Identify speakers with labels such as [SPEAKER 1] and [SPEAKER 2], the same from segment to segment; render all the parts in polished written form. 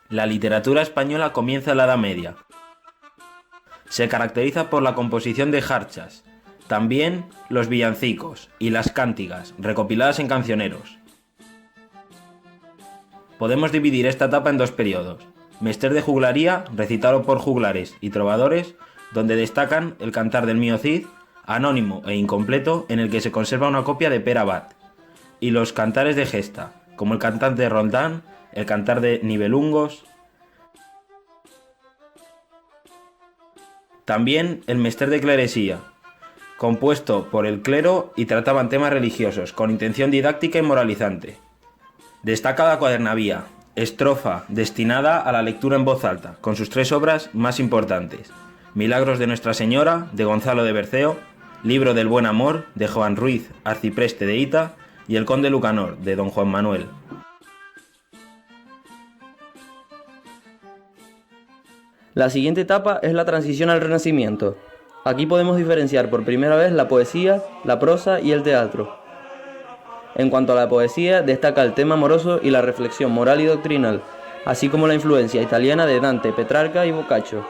[SPEAKER 1] La literatura española comienza en la Edad Media. Se caracteriza por la composición de jarchas, también los villancicos y las cántigas, recopiladas en cancioneros. Podemos dividir esta etapa en dos periodos: mester de juglaría, recitado por juglares y trovadores, donde destacan el cantar del Mío Cid, anónimo e incompleto, en el que se conserva una copia de Pere Abad, y los cantares de gesta, como el cantar de Roldán, el cantar de Nibelungos. También el mester de cleresía, compuesto por el clero y trataban temas religiosos, con intención didáctica y moralizante. Destaca la cuadernavía, estrofa destinada a la lectura en voz alta, con sus tres obras más importantes: Milagros de Nuestra Señora, de Gonzalo de Berceo; Libro del Buen Amor, de Juan Ruiz, arcipreste de Hita; y El Conde Lucanor, de don Juan Manuel.
[SPEAKER 2] La siguiente etapa es la transición al Renacimiento. Aquí podemos diferenciar por primera vez la poesía, la prosa y el teatro. En cuanto a la poesía, destaca el tema amoroso y la reflexión moral y doctrinal, así como la influencia italiana de Dante, Petrarca y Boccaccio.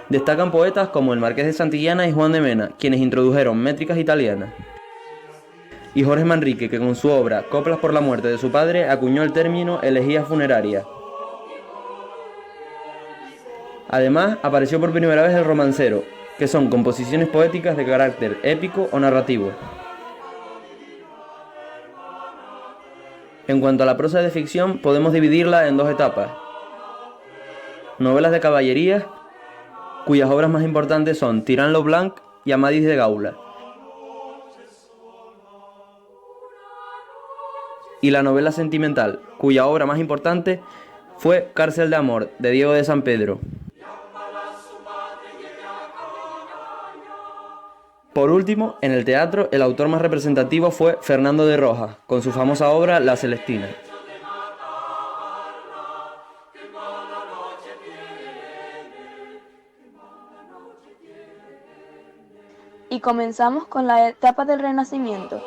[SPEAKER 2] Destacan poetas como el Marqués de Santillana y Juan de Mena, quienes introdujeron métricas italianas. Y Jorge Manrique, que con su obra Coplas por la muerte de su padre acuñó el término elegía funeraria. Además, apareció por primera vez el romancero, que son composiciones poéticas de carácter épico o narrativo. En cuanto a la prosa de ficción, podemos dividirla en dos etapas: novelas de caballería, cuyas obras más importantes son Tirant lo Blanc y Amadís de Gaula, y la novela sentimental, cuya obra más importante fue Cárcel de Amor, de Diego de San Pedro. Por último, en el teatro, el autor más representativo fue Fernando de Rojas, con su famosa obra La Celestina.
[SPEAKER 3] Y comenzamos con la etapa del Renacimiento.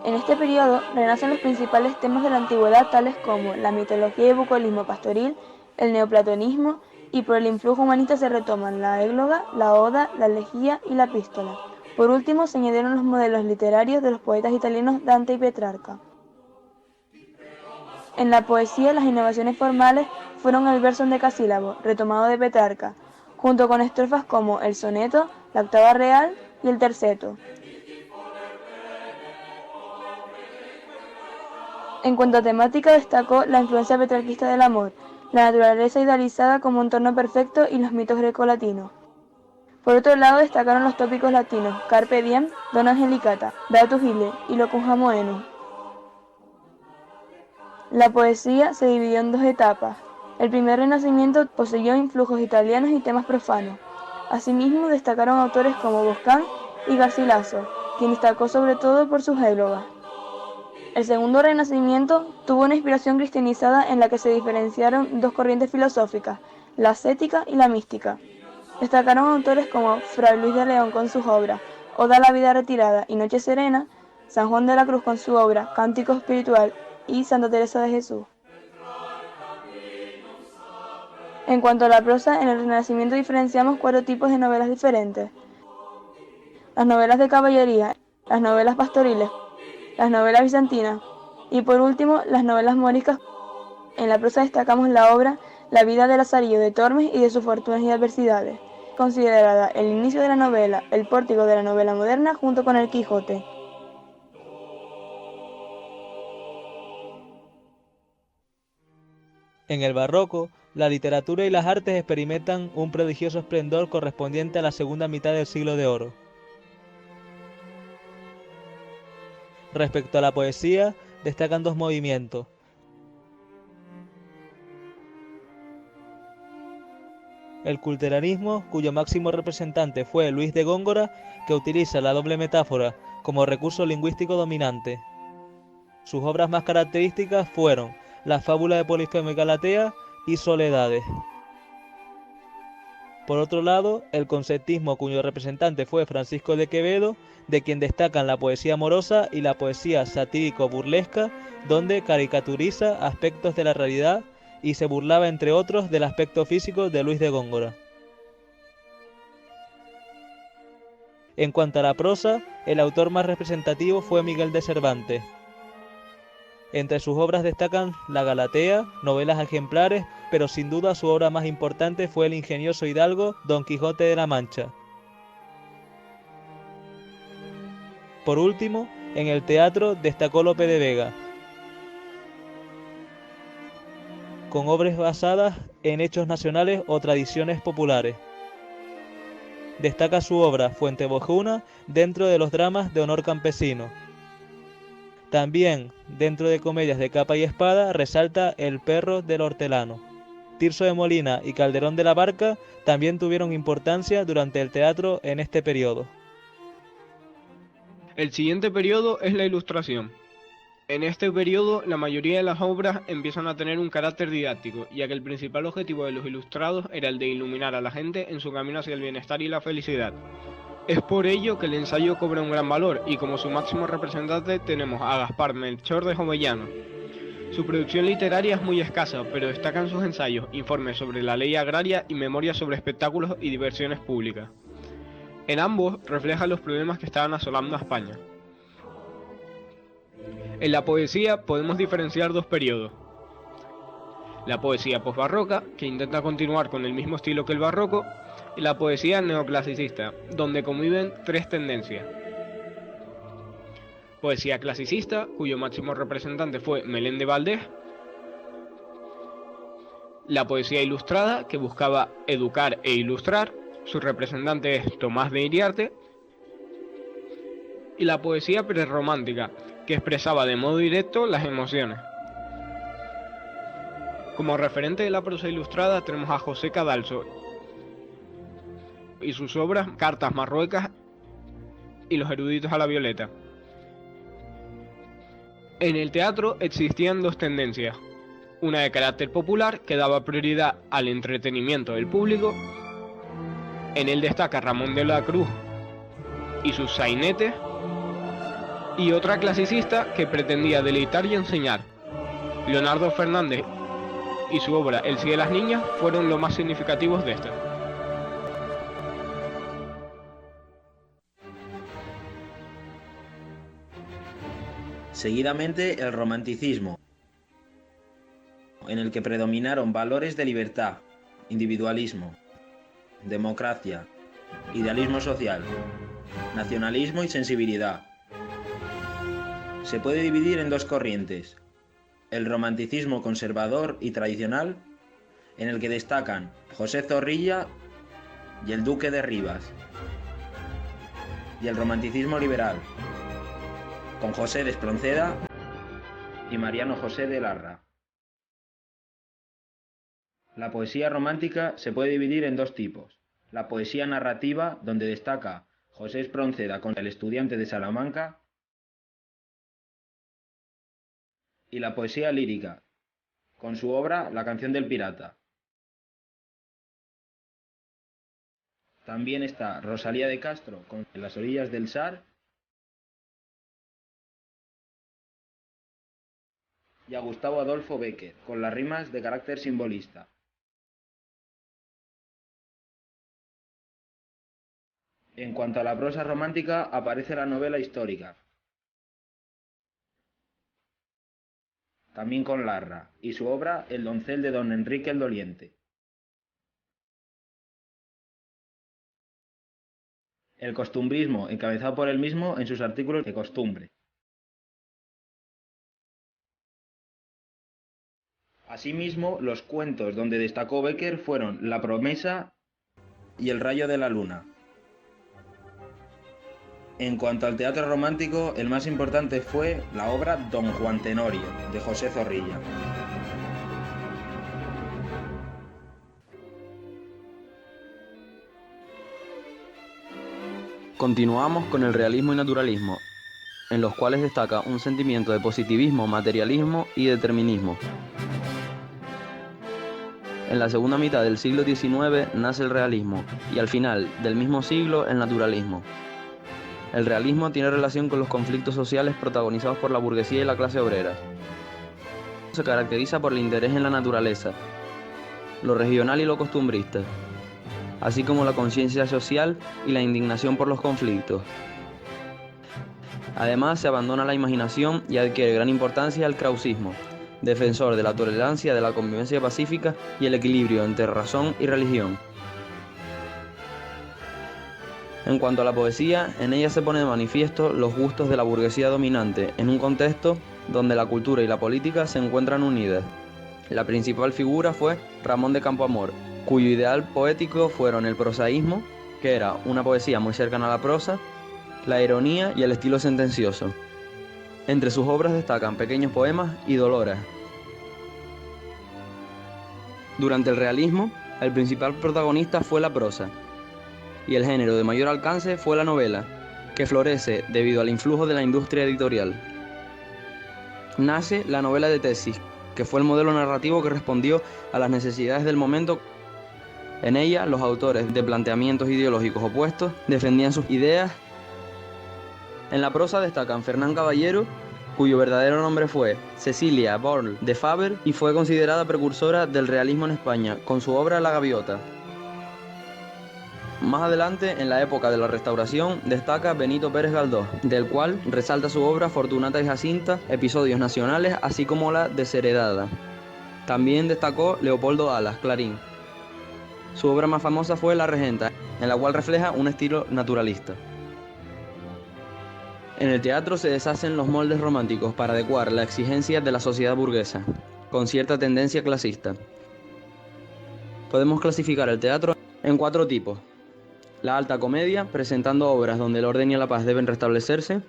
[SPEAKER 3] En este periodo renacen los principales temas de la antigüedad, tales como la mitología y el bucolismo pastoril, el neoplatonismo, y por el influjo humanista se retoman la égloga, la oda, la elegía y la epístola. Por último, se añadieron los modelos literarios de los poetas italianos Dante y Petrarca. En la poesía, las innovaciones formales fueron el verso endecasílabo, retomado de Petrarca, junto con estrofas como el soneto, la octava real y el terceto. En cuanto a temática, destacó la influencia petrarquista del amor, la naturaleza idealizada como un entorno perfecto y los mitos grecolatinos. Por otro lado, destacaron los tópicos latinos Carpe Diem, Dona Angelicata, Beatus Ille y Locum Hamoenum. La poesía se dividió en dos etapas. El primer Renacimiento poseyó influjos italianos y temas profanos. Asimismo, destacaron autores como Boscán y Garcilaso, quien destacó sobre todo por sus églogas. El segundo Renacimiento tuvo una inspiración cristianizada en la que se diferenciaron dos corrientes filosóficas, la ascética y la mística. Destacaron autores como Fray Luis de León con sus obras Oda a la vida retirada y Noche serena, San Juan de la Cruz con su obra Cántico espiritual y Santa Teresa de Jesús. En cuanto a la prosa, en el Renacimiento diferenciamos cuatro tipos de novelas diferentes: las novelas de caballería, las novelas pastoriles, las novelas bizantinas y por último las novelas moriscas. En la prosa destacamos la obra La vida de Lazarillo de Tormes y de sus fortunas y adversidades, considerada el inicio de la novela, el pórtico de la novela moderna junto con El Quijote.
[SPEAKER 4] En el barroco, la literatura y las artes experimentan un prodigioso esplendor correspondiente a la segunda mitad del siglo de oro. Respecto a la poesía, destacan dos movimientos: el culteranismo, cuyo máximo representante fue Luis de Góngora, que utiliza la doble metáfora como recurso lingüístico dominante. Sus obras más características fueron La fábula de Polifemo y Galatea y Soledades. Por otro lado, el conceptismo, cuyo representante fue Francisco de Quevedo, de quien destacan la poesía amorosa y la poesía satírico-burlesca, donde caricaturiza aspectos de la realidad y se burlaba, entre otros, del aspecto físico de Luis de Góngora. En cuanto a la prosa, el autor más representativo fue Miguel de Cervantes. Entre sus obras destacan La Galatea, novelas ejemplares, pero sin duda su obra más importante fue el ingenioso hidalgo Don Quijote de la Mancha. Por último, en el teatro destacó Lope de Vega, con obras basadas en hechos nacionales o tradiciones populares. Destaca su obra Fuente Bojuna dentro de los dramas de honor campesino. También, dentro de comedias de capa y espada, resalta El perro del hortelano. Tirso de Molina y Calderón de la Barca también tuvieron importancia durante el teatro en este periodo.
[SPEAKER 5] El siguiente periodo es la Ilustración. En este periodo, la mayoría de las obras empiezan a tener un carácter didáctico, ya que el principal objetivo de los ilustrados era el de iluminar a la gente en su camino hacia el bienestar y la felicidad. Es por ello que el ensayo cobra un gran valor, y como su máximo representante tenemos a Gaspar Melchor de Jovellano. Su producción literaria es muy escasa, pero destacan sus ensayos, informes sobre la ley agraria y memorias sobre espectáculos y diversiones públicas. En ambos refleja los problemas que estaban asolando a España. En la poesía podemos diferenciar dos periodos. La poesía posbarroca, que intenta continuar con el mismo estilo que el barroco, y la poesía neoclasicista, donde conviven tres tendencias. Poesía clasicista, cuyo máximo representante fue Meléndez Valdés. La poesía ilustrada, que buscaba educar e ilustrar, su representante es Tomás de Iriarte. Y la poesía prerromántica, que expresaba de modo directo las emociones. Como referente de la prosa ilustrada tenemos a José Cadalso y sus obras Cartas Marruecas y Los eruditos a la violeta. En el teatro existían dos tendencias, una de carácter popular que daba prioridad al entretenimiento del público. En él destaca Ramón de la Cruz y sus sainetes, y otra clasicista que pretendía deleitar y enseñar. Leonardo Fernández y su obra El sí de las niñas fueron los más significativos de esta.
[SPEAKER 1] Seguidamente el romanticismo, en el que predominaron valores de libertad, individualismo, democracia, idealismo social, nacionalismo y sensibilidad. Se puede dividir en dos corrientes: el romanticismo conservador y tradicional, en el que destacan José Zorrilla y el Duque de Rivas, y el romanticismo liberal, con José de Espronceda y Mariano José de Larra. La poesía romántica se puede dividir en dos tipos: la poesía narrativa, donde destaca José Espronceda con El estudiante de Salamanca, y la poesía lírica, con su obra La canción del pirata. También está Rosalía de Castro con Las orillas del Sar, y a Gustavo Adolfo Bécquer con las rimas de carácter simbolista. En cuanto a la prosa romántica, aparece la novela histórica, también con Larra, y su obra El doncel de don Enrique el Doliente. El costumbrismo, encabezado por él mismo en sus artículos de costumbre. Asimismo, los cuentos donde destacó Bécquer fueron La promesa y El rayo de la luna. En cuanto al teatro romántico, el más importante fue la obra Don Juan Tenorio, de José Zorrilla.
[SPEAKER 2] Continuamos con el realismo y naturalismo, en los cuales destaca un sentimiento de positivismo, materialismo y determinismo. En la segunda mitad del siglo XIX nace el realismo y al final del mismo siglo el naturalismo. El realismo tiene relación con los conflictos sociales protagonizados por la burguesía y la clase obrera. Se caracteriza por el interés en la naturaleza, lo regional y lo costumbrista, así como la conciencia social y la indignación por los conflictos. Además, se abandona la imaginación y adquiere gran importancia el krausismo, defensor de la tolerancia, de la convivencia pacífica y el equilibrio entre razón y religión. En cuanto a la poesía, en ella se pone de manifiesto los gustos de la burguesía dominante en un contexto donde la cultura y la política se encuentran unidas. La principal figura fue Ramón de Campoamor, cuyo ideal poético fueron el prosaísmo, que era una poesía muy cercana a la prosa, la ironía y el estilo sentencioso. Entre sus obras destacan pequeños poemas y doloras. Durante el realismo, el principal protagonista fue la prosa, y el género de mayor alcance fue la novela, que florece debido al influjo de la industria editorial. Nace la novela de tesis, que fue el modelo narrativo que respondió a las necesidades del momento. En ella, los autores de planteamientos ideológicos opuestos defendían sus ideas. En la prosa destacan Fernán Caballero, cuyo verdadero nombre fue Cecilia Borl de Faber y fue considerada precursora del realismo en España, con su obra La Gaviota. Más adelante, en la época de la Restauración, destaca Benito Pérez Galdós, del cual resalta su obra Fortunata y Jacinta, episodios nacionales, así como la Desheredada. También destacó Leopoldo Alas, Clarín. Su obra más famosa fue La Regenta, en la cual refleja un estilo naturalista. En el teatro se deshacen los moldes románticos para adecuar la exigencia de la sociedad burguesa, con cierta tendencia clasista. Podemos clasificar el teatro en 4 tipos. La alta comedia, presentando obras donde el orden y la paz deben restablecerse.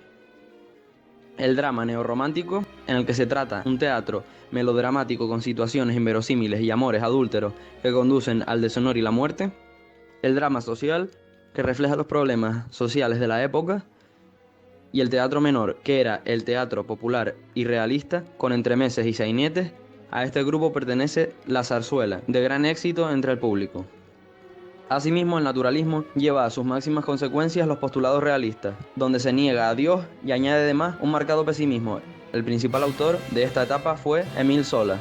[SPEAKER 2] El drama neorromántico, en el que se trata un teatro melodramático con situaciones inverosímiles y amores adúlteros que conducen al deshonor y la muerte. El drama social, que refleja los problemas sociales de la época. Y el teatro menor, que era el teatro popular y realista, con entremeses y sainetes. A este grupo pertenece la zarzuela, de gran éxito entre el público. Asimismo, el naturalismo lleva a sus máximas consecuencias los postulados realistas, donde se niega a Dios y añade además un marcado pesimismo. El principal autor de esta etapa fue Émile Zola.